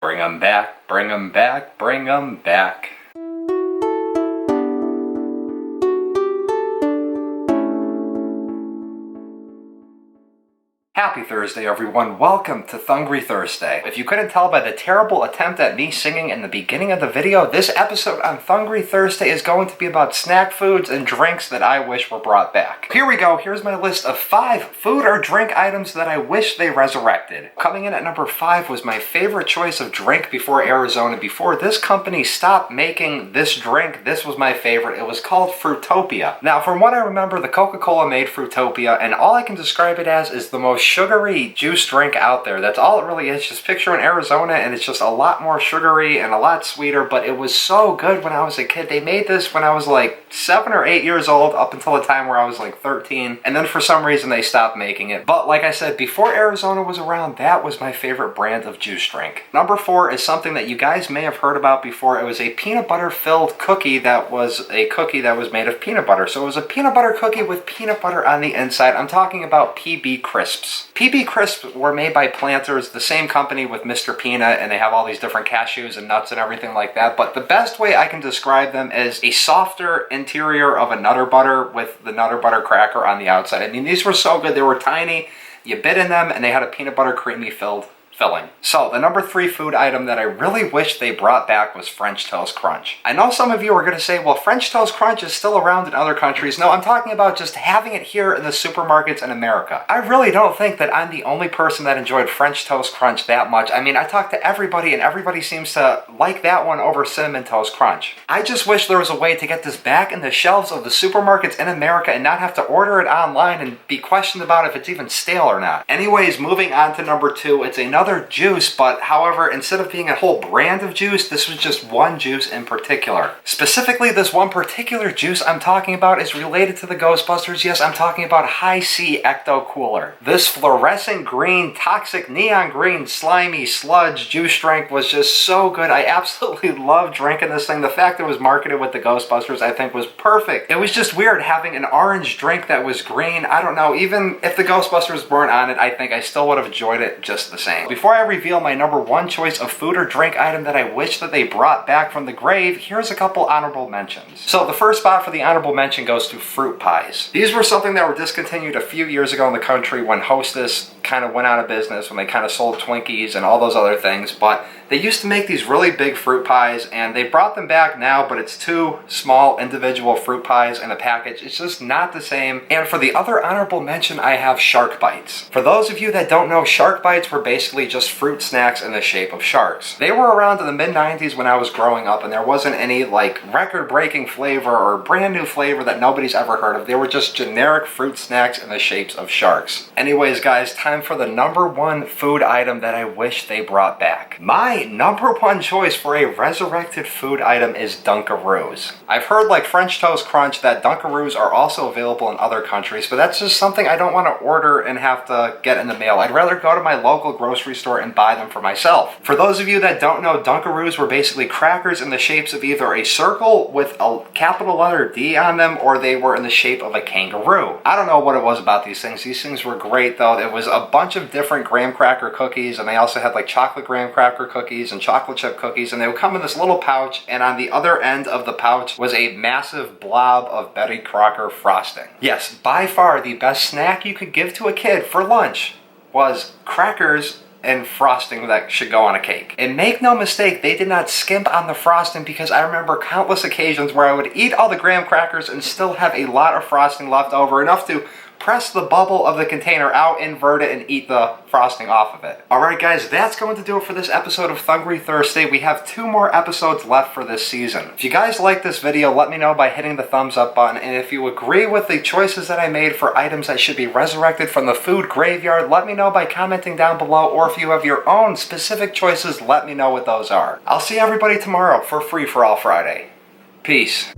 Bring 'em back, bring 'em back, bring 'em back. Happy Thursday, everyone. Welcome to Thungry Thirstday. If you couldn't tell by the terrible attempt at me singing in the beginning of the video, this episode on Thungry Thursday is going to be about snack foods and drinks that I wish were brought back. Here we go. Here's my list of 5 food or drink items that I wish they resurrected. Coming in at number 5 was my favorite choice of drink before Arizona. Before this company stopped making this drink, this was my favorite. It was called Frutopia. Now, from what I remember, the Coca-Cola made Frutopia, and all I can describe it as is the most sugary juice drink out there. That's all it really is. Just picture in Arizona, and it's just a lot more sugary and a lot sweeter, but it was so good when I was a kid. They made this when I was like 7 or 8 years old, up until the time where I was like 13, and then for some reason they stopped making it. But like I said, before Arizona was around, that was my favorite brand of juice drink. Number 4 is something that you guys may have heard about before. It was a peanut butter filled cookie that was made of peanut butter. So it was a peanut butter cookie with peanut butter on the inside. I'm talking about PB Crisps. PB Crisps were made by Planters, the same company with Mr. Peanut, and they have all these different cashews and nuts and everything like that. But the best way I can describe them is a softer interior of a Nutter Butter with the Nutter Butter cracker on the outside. I mean, these were so good. They were tiny. You bit in them, and they had a peanut butter creamy filling. So the number 3 food item that I really wish they brought back was French Toast Crunch. I know some of you are going to say, well, French Toast Crunch is still around in other countries. No, I'm talking about just having it here in the supermarkets in America. I really don't think that I'm the only person that enjoyed French Toast Crunch that much. I mean, I talked to everybody, and everybody seems to like that one over Cinnamon Toast Crunch. I just wish there was a way to get this back in the shelves of the supermarkets in America and not have to order it online and be questioned about if it's even stale or not. Anyways, moving on to number 2, it's another juice, but however, instead of being a whole brand of juice, this was just one juice in particular. Specifically, this one particular juice I'm talking about is related to the Ghostbusters. Yes, I'm talking about High C Ecto Cooler. This fluorescent green, toxic neon green, slimy sludge juice drink was just so good. I absolutely loved drinking this thing. The fact it was marketed with the Ghostbusters, I think, was perfect. It was just weird having an orange drink that was green. I don't know, even if the Ghostbusters weren't on it, I think I still would have enjoyed it just the same. Before I reveal my number 1 choice of food or drink item that I wish that they brought back from the grave, here's a couple honorable mentions. So the first spot for the honorable mention goes to fruit pies. These were something that were discontinued a few years ago in the country when Hostess kind of went out of business, when they kind of sold Twinkies and all those other things, but they used to make these really big fruit pies, and they brought them back now, but it's 2 small individual fruit pies in a package. It's just not the same. And for the other honorable mention, I have Shark Bites. For those of you that don't know, Shark Bites were basically just fruit snacks in the shape of sharks. They were around in the mid-90s when I was growing up, and there wasn't any like record-breaking flavor or brand new flavor that nobody's ever heard of. They were just generic fruit snacks in the shapes of sharks. Anyways, guys, time for the number 1 food item that I wish they brought back. My number 1 choice for a resurrected food item is Dunkaroos. I've heard, like French Toast Crunch, that Dunkaroos are also available in other countries, but that's just something I don't want to order and have to get in the mail. I'd rather go to my local grocery store and buy them for myself. For those of you that don't know, Dunkaroos were basically crackers in the shapes of either a circle with a capital letter D on them, or they were in the shape of a kangaroo. I don't know what it was about these things. These things were great, though. It was a bunch of different graham cracker cookies, and they also had like chocolate graham cracker cookies and chocolate chip cookies, and they would come in this little pouch, and on the other end of the pouch was a massive blob of Betty Crocker frosting. Yes, by far the best snack you could give to a kid for lunch was crackers and frosting that should go on a cake. And make no mistake, they did not skimp on the frosting, because I remember countless occasions where I would eat all the graham crackers and still have a lot of frosting left over, enough to press the bubble of the container out, invert it, and eat the frosting off of it. Alright guys, that's going to do it for this episode of Thungry Thirstday. We have 2 more episodes left for this season. If you guys like this video, let me know by hitting the thumbs up button, and if you agree with the choices that I made for items that should be resurrected from the food graveyard, let me know by commenting down below, or if you have your own specific choices, let me know what those are. I'll see everybody tomorrow for Free for All Friday. Peace.